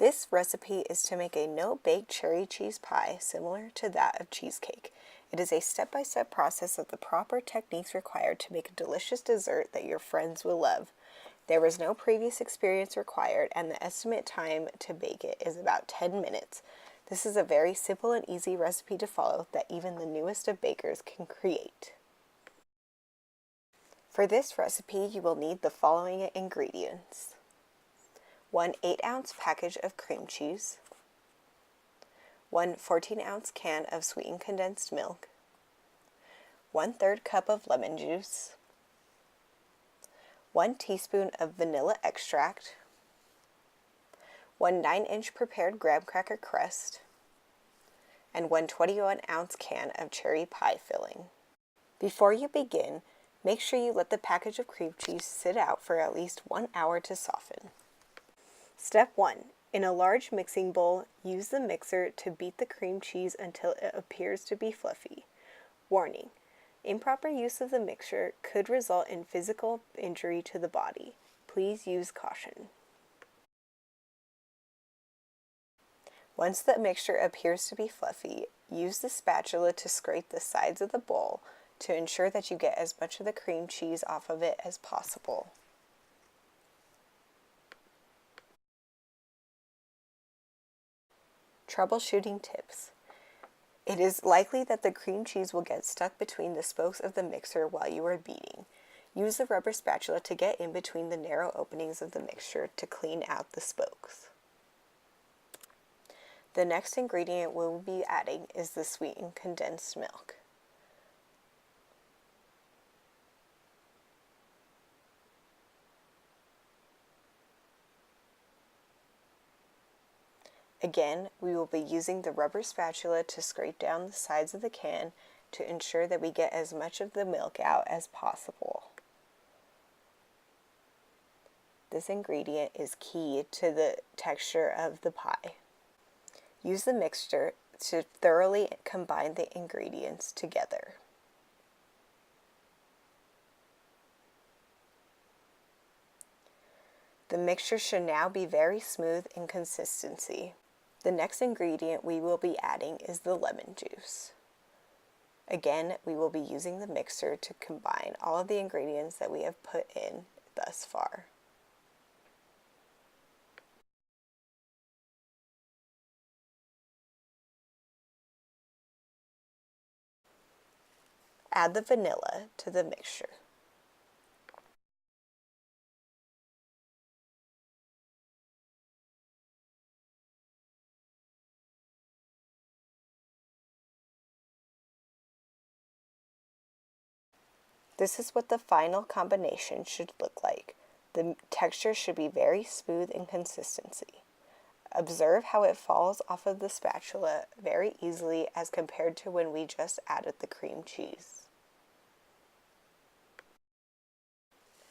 This recipe is to make a no-bake cherry cheese pie similar to that of cheesecake. It is a step-by-step process of the proper techniques required to make a delicious dessert that your friends will love. There was no previous experience required, and the estimate time to bake it is about 10 minutes. This is a very simple and easy recipe to follow that even the newest of bakers can create. For this recipe, you will need the following ingredients: 1 8-ounce package of cream cheese, 1 14-ounce can of sweetened condensed milk, 1/3 cup of lemon juice, 1 teaspoon of vanilla extract, 1 9-inch prepared graham cracker crust, and 1 21-ounce can of cherry pie filling. Before you begin, make sure you let the package of cream cheese sit out for at least 1 hour to soften. Step 1. In a large mixing bowl, use the mixer to beat the cream cheese until it appears to be fluffy. Warning: improper use of the mixture could result in physical injury to the body. Please use caution. Once the mixture appears to be fluffy, use the spatula to scrape the sides of the bowl to ensure that you get as much of the cream cheese off of it as possible. Troubleshooting tips. It is likely that the cream cheese will get stuck between the spokes of the mixer while you are beating. Use the rubber spatula to get in between the narrow openings of the mixture to clean out the spokes. The next ingredient we'll be adding is the sweetened condensed milk. Again, we will be using the rubber spatula to scrape down the sides of the can to ensure that we get as much of the milk out as possible. This ingredient is key to the texture of the pie. Use the mixture to thoroughly combine the ingredients together. The mixture should now be very smooth in consistency. The next ingredient we will be adding is the lemon juice. Again, we will be using the mixer to combine all of the ingredients that we have put in thus far. Add the vanilla to the mixture. This is what the final combination should look like. The texture should be very smooth in consistency. Observe how it falls off of the spatula very easily as compared to when we just added the cream cheese.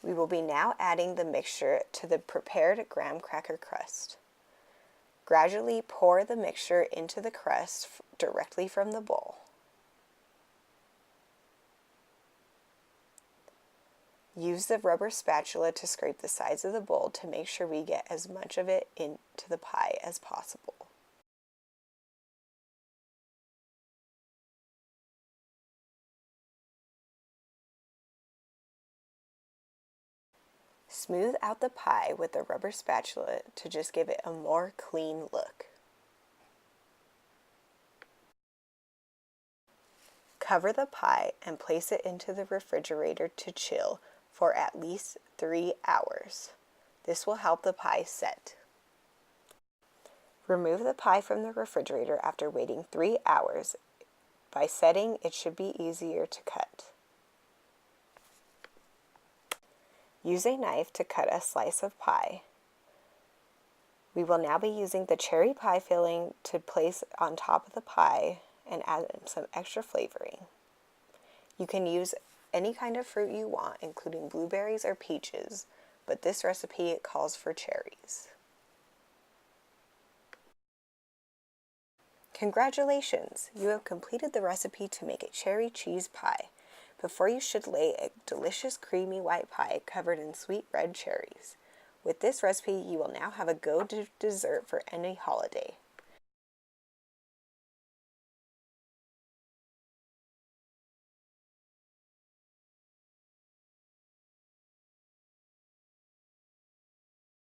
We will be now adding the mixture to the prepared graham cracker crust. Gradually pour the mixture into the crust directly from the bowl. Use the rubber spatula to scrape the sides of the bowl to make sure we get as much of it into the pie as possible. Smooth out the pie with the rubber spatula to just give it a more clean look. Cover the pie and place it into the refrigerator to chill for at least 3 hours. This will help the pie set. Remove the pie from the refrigerator after waiting 3 hours. By setting, it should be easier to cut. Use a knife to cut a slice of pie. We will now be using the cherry pie filling to place on top of the pie and add some extra flavoring. You can use any kind of fruit you want, including blueberries or peaches, but this recipe calls for cherries. Congratulations! You have completed the recipe to make a cherry cheese pie. Before you should lay a delicious creamy white pie covered in sweet red cherries. With this recipe, you will now have a go-to dessert for any holiday.